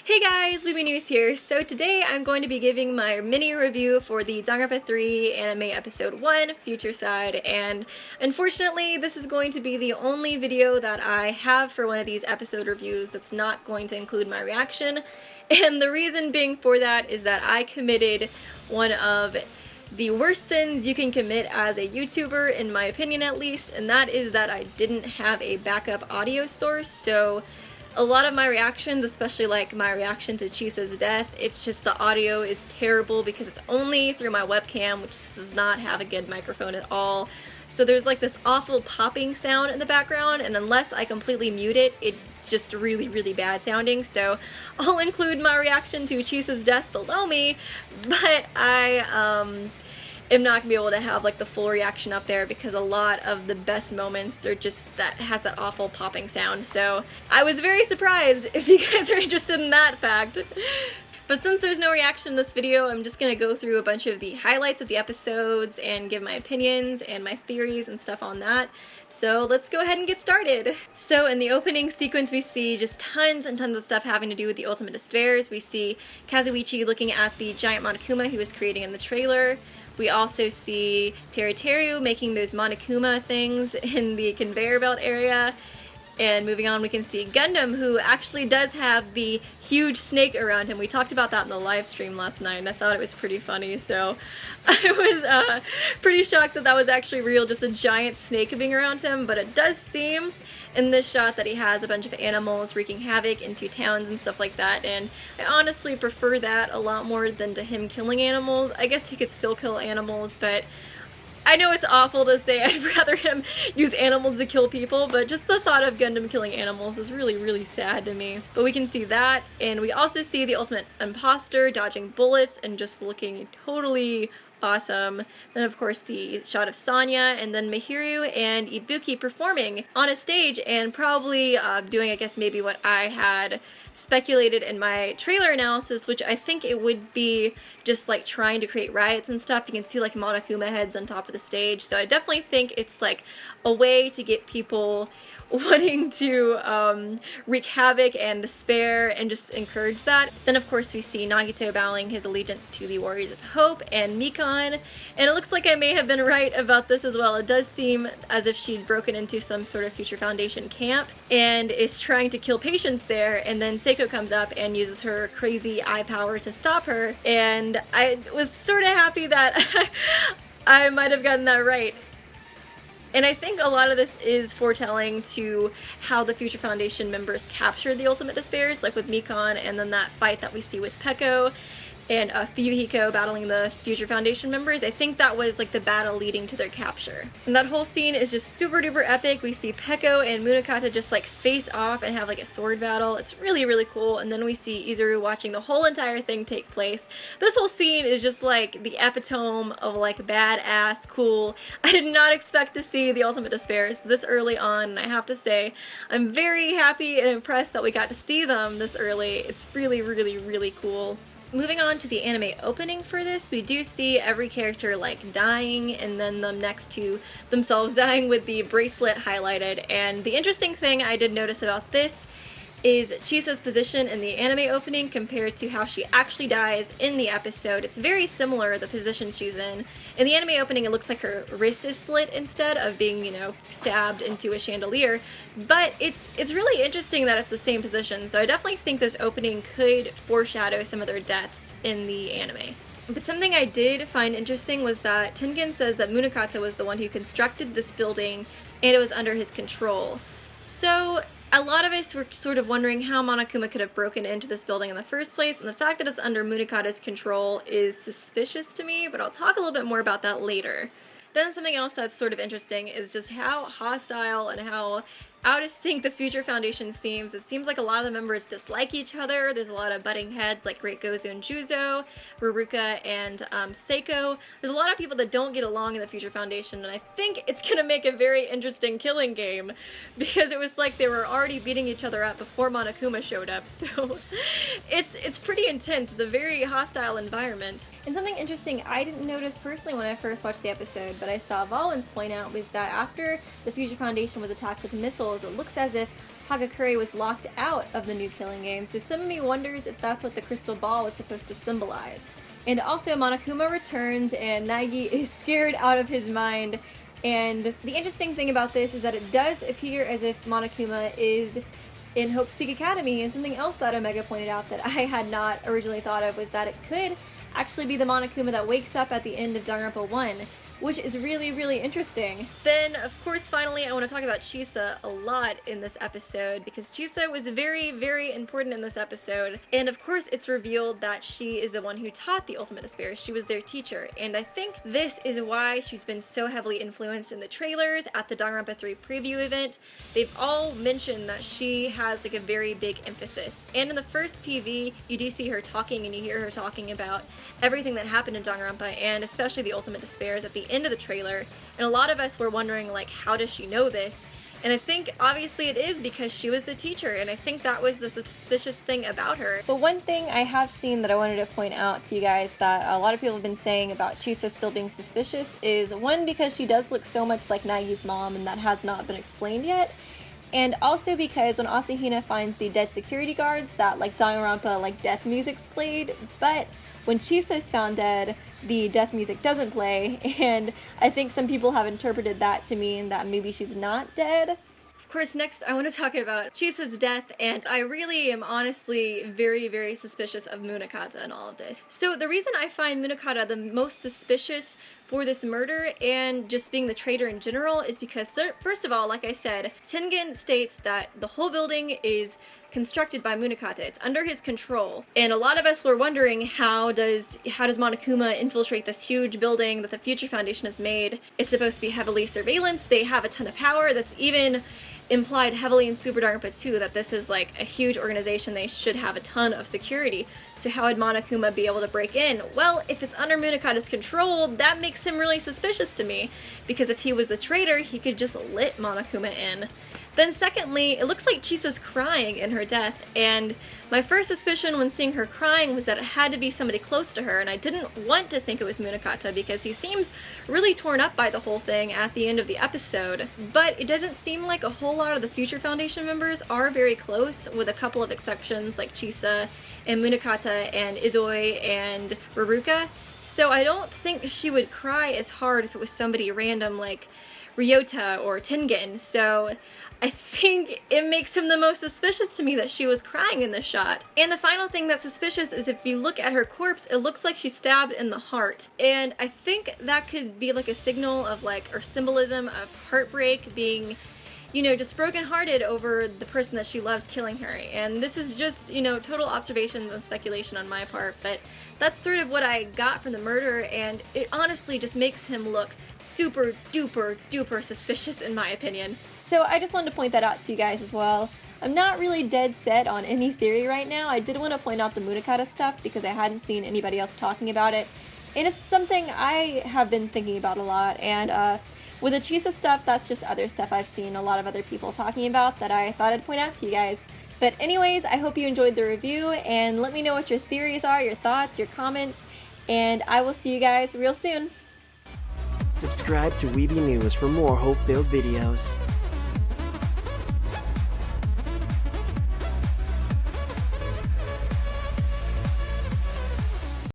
Hey guys, Weeby News here. So today I'm going to be giving my mini review for the Danganronpa 3 anime episode 1, Future Side, and unfortunately this is going to be the only video that I have for one of these episode reviews that's not going to include my reaction, and the reason being for that is that I committed one of the worst sins you can commit as a YouTuber, in my opinion at least, and that is that I didn't have a backup audio source. So a lot of my reactions, especially like my reaction to Chisa's death, it's just the audio is terrible because it's only through my webcam, which does not have a good microphone at all. So there's like this awful popping sound in the background, and unless I completely mute it, it's just really bad sounding. So I'll include my reaction to Chisa's death below me, but I am not gonna be able to have like the full reaction up there because a lot of the best moments are just that has that awful popping sound. So I was very surprised if you guys are interested in that fact. But since there's no reaction in this video, I'm just gonna go through a bunch of the highlights of the episodes and give my opinions and my theories and stuff on that. So let's go ahead and get started. So in the opening sequence we see just tons and tons of stuff having to do with the Ultimate Despairs. We see Kazuichi looking at the giant Monokuma he was creating in the trailer. We also see Teruteru making those Monokuma things in the conveyor belt area. And moving on, we can see Gundam, who actually does have the huge snake around him. We talked about that in the live stream last night, and I thought it was pretty funny, so I was pretty shocked that that was actually real, just a giant snake being around him. But it does seem in this shot that he has a bunch of animals wreaking havoc into towns and stuff like that, and I honestly prefer that a lot more than to him killing animals. I guess he could still kill animals, but I know it's awful to say I'd rather him use animals to kill people, but just the thought of Gundam killing animals is really sad to me. But we can see that, and we also see the ultimate imposter dodging bullets and just looking totally awesome. Then of course the shot of Sanya, and then Mihiru and Ibuki performing on a stage and probably doing, I guess, maybe what I had speculated in my trailer analysis, which I think it would be just like trying to create riots and stuff. You can see like Monokuma heads on top of the stage, so I definitely think it's like a way to get people wanting to wreak havoc and despair and just encourage that. Then of course we see Nagito bowing his allegiance to the Warriors of Hope and Mikan, and it looks like I may have been right about this as well. It does seem as if she'd broken into some sort of Future Foundation camp and is trying to kill patients there, and then Seiko comes up and uses her crazy eye power to stop her, and I was sort of happy that I might have gotten that right. And I think a lot of this is foretelling to how the Future Foundation members captured the Ultimate Despairs, like with Mikan, and then that fight that we see with Peko and Fuyuhiko battling the Future Foundation members. I think that was like the battle leading to their capture. And that whole scene is just super duper epic. We see Peko and Munakata just like face off and have like a sword battle. It's really cool. And then we see Izuru watching the whole entire thing take place. This whole scene is just like the epitome of like badass cool. I did not expect to see the Ultimate Despairs this early on, and I have to say I'm very happy and impressed that we got to see them this early. It's really cool. Moving on to the anime opening for this, we do see every character like dying and then them next to themselves dying with the bracelet highlighted. And the interesting thing I did notice about this is Chisa's position in the anime opening compared to how she actually dies in the episode. It's very similar, the position she's in. In the anime opening, it looks like her wrist is slit instead of being, you know, stabbed into a chandelier, but it's really interesting that it's the same position, so I definitely think this opening could foreshadow some of their deaths in the anime. But something I did find interesting was that Tengen says that Munakata was the one who constructed this building and it was under his control. So a lot of us were sort of wondering how Monokuma could have broken into this building in the first place, and the fact that it's under Munakata's control is suspicious to me, but I'll talk a little bit more about that later. Then something else that's sort of interesting is just how hostile and how out of sync the Future Foundation seems. It seems like a lot of the members dislike each other. There's a lot of butting heads like Great Gozu and Juzo, Ruruka and Seiko. There's a lot of people that don't get along in the Future Foundation, and I think it's gonna make a very interesting killing game because it was like they were already beating each other up before Monokuma showed up, so it's pretty intense. It's a very hostile environment. And something interesting I didn't notice personally when I first watched the episode, but I saw Valwin's point out, was that after the Future Foundation was attacked with missiles, it looks as if Hagakure was locked out of the new Killing Game, so some of me wonders if that's what the crystal ball was supposed to symbolize. And also, Monokuma returns and Nagi is scared out of his mind, and the interesting thing about this is that it does appear as if Monokuma is in Hope's Peak Academy, and something else that Omega pointed out that I had not originally thought of was that it could actually be the Monokuma that wakes up at the end of Danganronpa 1, which is really, really interesting. Then, of course, finally, I want to talk about Chisa a lot in this episode, because Chisa was very, very important in this episode. And of course, it's revealed that she is the one who taught the Ultimate Despair. She was their teacher. And I think this is why she's been so heavily influenced in the trailers at the Danganronpa 3 preview event. They've all mentioned that she has like a very big emphasis. And in the first PV, you do see her talking, and you hear her talking about everything that happened in Danganronpa, and especially the Ultimate Despairs at the end of the trailer, and a lot of us were wondering, like, how does she know this? And I think obviously it is because she was the teacher, and I think that was the suspicious thing about her. But one thing I have seen that I wanted to point out to you guys that a lot of people have been saying about Chisa still being suspicious is, one, because she does look so much like Nagi's mom, and that has not been explained yet. And also because when Asahina finds the dead security guards, that like Danganronpa like death music's played, but when Chisa is found dead, the death music doesn't play, and I think some people have interpreted that to mean that maybe she's not dead. Of course, next I want to talk about Chisa's death, and I really am honestly very, very suspicious of Munakata in all of this. So the reason I find Munakata the most suspicious for this murder and just being the traitor in general is because, first of all, like I said, Tengen states that the whole building is constructed by Munakata. It's under his control. And a lot of us were wondering, how does Monokuma infiltrate this huge building that the Future Foundation has made? It's supposed to be heavily surveillanced. They have a ton of power. That's even implied heavily in Super Danganronpa 2 that this is like a huge organization. They should have a ton of security. So how would Monokuma be able to break in? Well, if it's under Munakata's control, that makes him really suspicious to me, because if he was the traitor, he could just let Monokuma in. Then secondly, it looks like Chisa's crying in her death, and my first suspicion when seeing her crying was that it had to be somebody close to her, and I didn't want to think it was Munakata because he seems really torn up by the whole thing at the end of the episode. But it doesn't seem like a whole lot of the Future Foundation members are very close, with a couple of exceptions like Chisa and Munakata and Izoi and Raruka. So I don't think she would cry as hard if it was somebody random like Ryota or Tengen, so I think it makes him the most suspicious to me that she was crying in this shot. And the final thing that's suspicious is if you look at her corpse, it looks like she's stabbed in the heart. And I think that could be like a signal of like, or symbolism of heartbreak, being, you know, just brokenhearted over the person that she loves killing her. And this is just, you know, total observations and speculation on my part, but that's sort of what I got from the murder, and it honestly just makes him look super duper duper suspicious in my opinion. So I just wanted to point that out to you guys as well. I'm not really dead set on any theory right now. I did want to point out the Munakata stuff because I hadn't seen anybody else talking about it, and it's something I have been thinking about a lot. And with the Chisa stuff, that's just other stuff I've seen a lot of other people talking about that I thought I'd point out to you guys. But anyways, I hope you enjoyed the review, and let me know what your theories are, your thoughts, your comments, and I will see you guys real soon. Subscribe to Weeby News for more hope-filled videos.